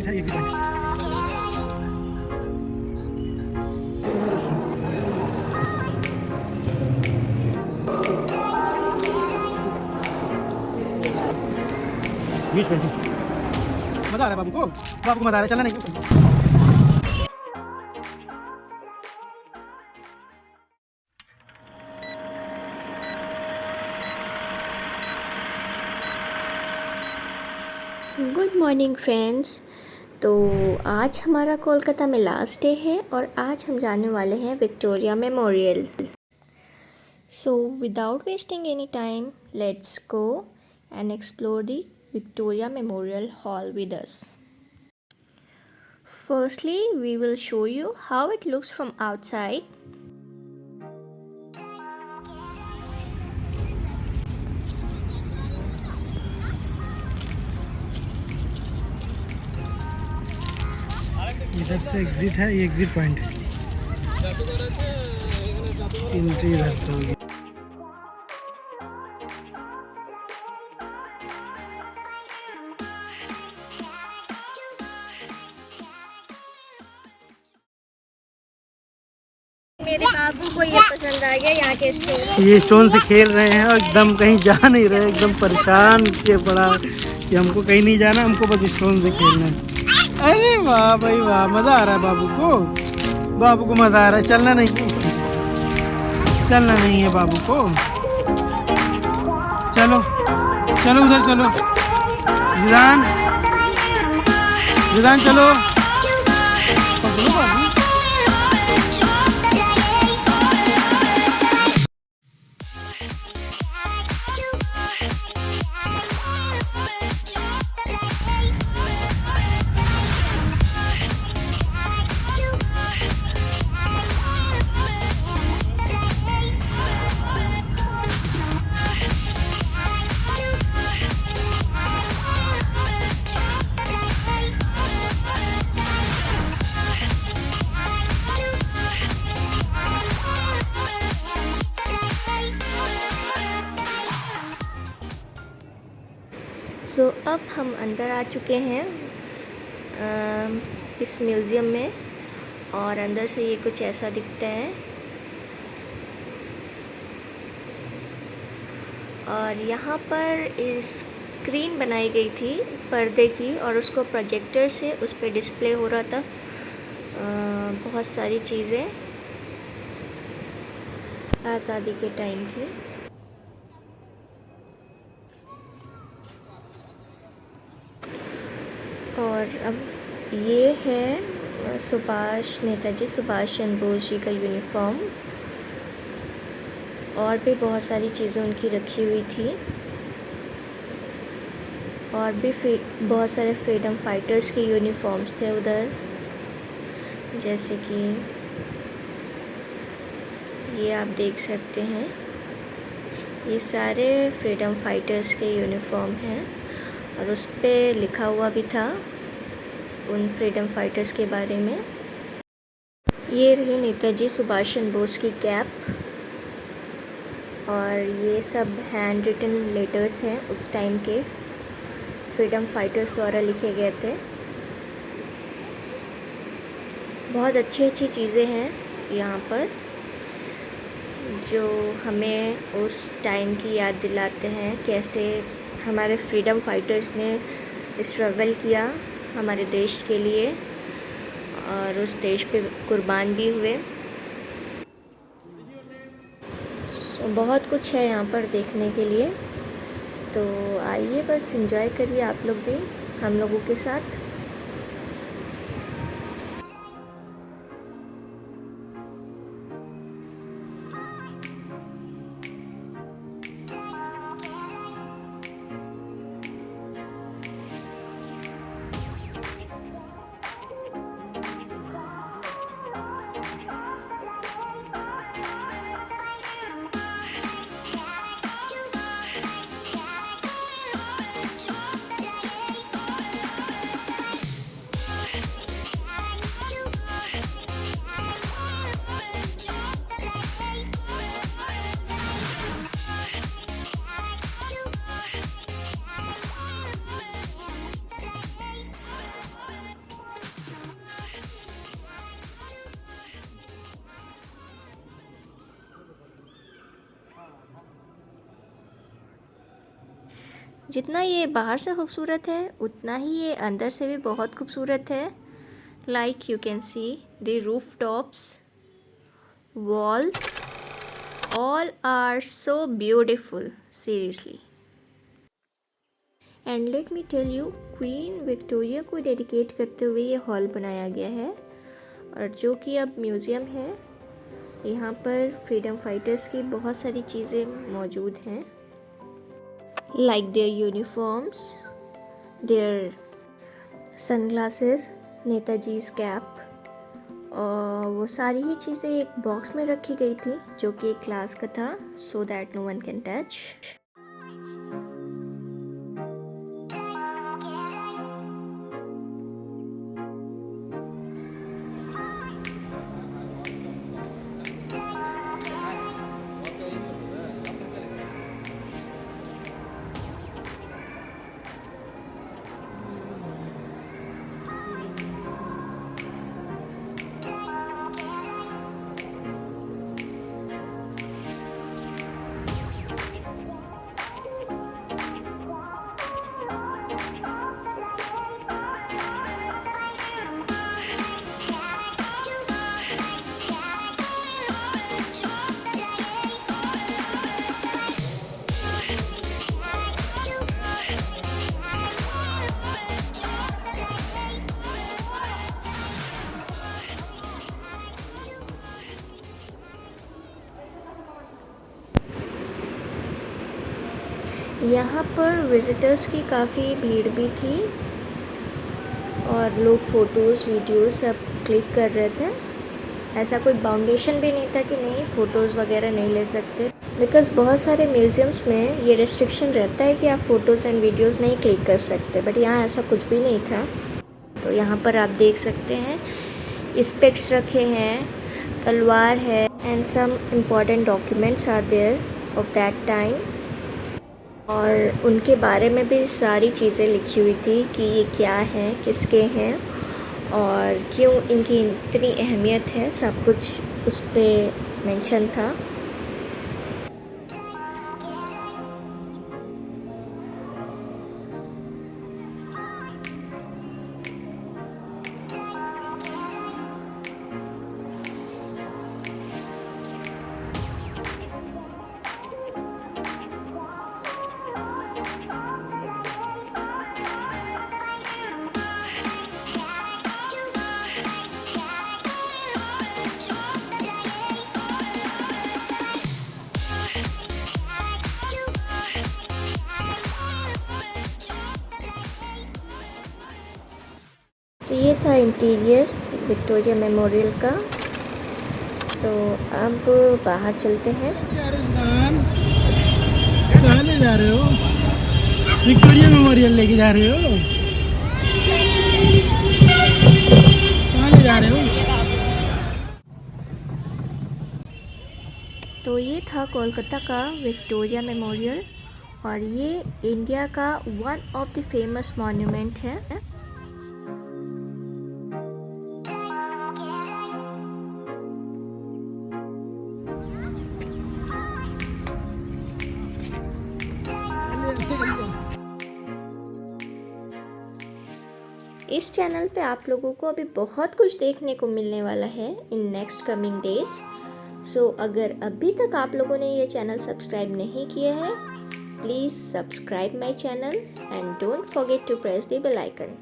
Exit है, exit point. 20-20 मजा आ रहा है बाबू को मजा आ रहा है, चलना नहीं। Good morning friends. तो आज हमारा कोलकाता में लास्ट डे है और आज हम जाने वाले हैं Victoria Memorial. So without wasting any time let's go and explore the Victoria Memorial Hall with us. Firstly we will show you how it looks from outside. इधर से एग्जिट है, ये एग्जिट पॉइंट है। एंट्री इधर से होगी। मेरे बाबू को ये पसंद आ गया यहाँ के स्टोन। ये स्टोन से खेल रहे हैं और एकदम कहीं जा नहीं रहे, एकदम परेशान किए पड़ा कि हमको कहीं नहीं जाना, हमको बस स्टोन से खेलना है। अरे वाह भाई वाह, मज़ा आ रहा है बाबू को मज़ा आ रहा है। चलना नहीं है बाबू को। चलो उधर चलो, जिदान चलो। पकड़ो बाबू। सो अब हम अंदर आ चुके हैं इस म्यूज़ियम में और अंदर से ये कुछ ऐसा दिखता है। और यहाँ पर स्क्रीन बनाई गई थी पर्दे की और उसको प्रोजेक्टर से उस पर डिस्प्ले हो रहा था बहुत सारी चीज़ें आज़ादी के टाइम की। और अब ये है नेताजी सुभाष चंद्र बोस जी का यूनिफॉर्म और भी बहुत सारी चीज़ें उनकी रखी हुई थी और भी बहुत सारे फ्रीडम फाइटर्स के यूनिफॉर्म्स थे उधर, जैसे कि ये आप देख सकते हैं। ये सारे फ्रीडम फाइटर्स के यूनिफॉर्म हैं और उस पे लिखा हुआ भी था उन फ्रीडम फाइटर्स के बारे में। ये रही नेताजी सुभाष चंद्र बोस की कैप और ये सब हैंड रिटन लेटर्स हैं उस टाइम के फ्रीडम फाइटर्स द्वारा लिखे गए थे। बहुत अच्छी चीज़ें हैं यहाँ पर जो हमें उस टाइम की याद दिलाते हैं, कैसे हमारे फ्रीडम फाइटर्स ने स्ट्रगल किया हमारे देश के लिए और उस देश पे कुर्बान भी हुए। बहुत कुछ है यहाँ पर देखने के लिए, तो आइए बस एंजॉय करिए आप लोग भी हम लोगों के साथ। जितना ये बाहर से खूबसूरत है उतना ही ये अंदर से भी बहुत खूबसूरत है। Like you can see the roof tops, walls, all are so beautiful seriously. And let me tell you, Queen Victoria को डेडिकेट करते हुए ये हॉल बनाया गया है और जो कि अब म्यूज़ियम है। यहाँ पर फ्रीडम फाइटर्स की बहुत सारी चीज़ें मौजूद हैं, like their uniforms, their sunglasses, Netaji's cap, और वो सारी ही चीज़ें एक बॉक्स में रखी गई थी जो कि एक ग्लास का था, so that no one can touch. यहाँ पर विज़िटर्स की काफ़ी भीड़ भी थी और लोग फ़ोटोज़ वीडियोज़ सब क्लिक कर रहे थे। ऐसा कोई बाउंडेशन भी नहीं था कि नहीं फ़ोटोज़ वगैरह नहीं ले सकते, बिकॉज़ बहुत सारे म्यूज़ियम्स में ये रेस्ट्रिक्शन रहता है कि आप फ़ोटोज़ एंड वीडियोज़ नहीं क्लिक कर सकते, बट यहाँ ऐसा कुछ भी नहीं था। तो यहाँ पर आप देख सकते हैं स्पेक्स रखे हैं, तलवार है, and some important documents are there of that time. और उनके बारे में भी सारी चीज़ें लिखी हुई थी कि ये क्या है, किसके हैं और क्यों इनकी इतनी अहमियत है, सब कुछ उस पर मेंशन था। तो ये था इंटीरियर विक्टोरिया मेमोरियल का। तो अब बाहर चलते हैं। कहाँ ले जा रहे हो? विक्टोरिया मेमोरियल लेके जा रहे हो? कहाँ ले जा रहे हो? तो ये था कोलकाता का विक्टोरिया मेमोरियल और ये इंडिया का one of the famous monument है। इस चैनल पे आप लोगों को अभी बहुत कुछ देखने को मिलने वाला है इन नेक्स्ट कमिंग डेज। सो अगर अभी तक आप लोगों ने ये चैनल सब्सक्राइब नहीं किया है, please subscribe my channel and don't forget to press the bell icon.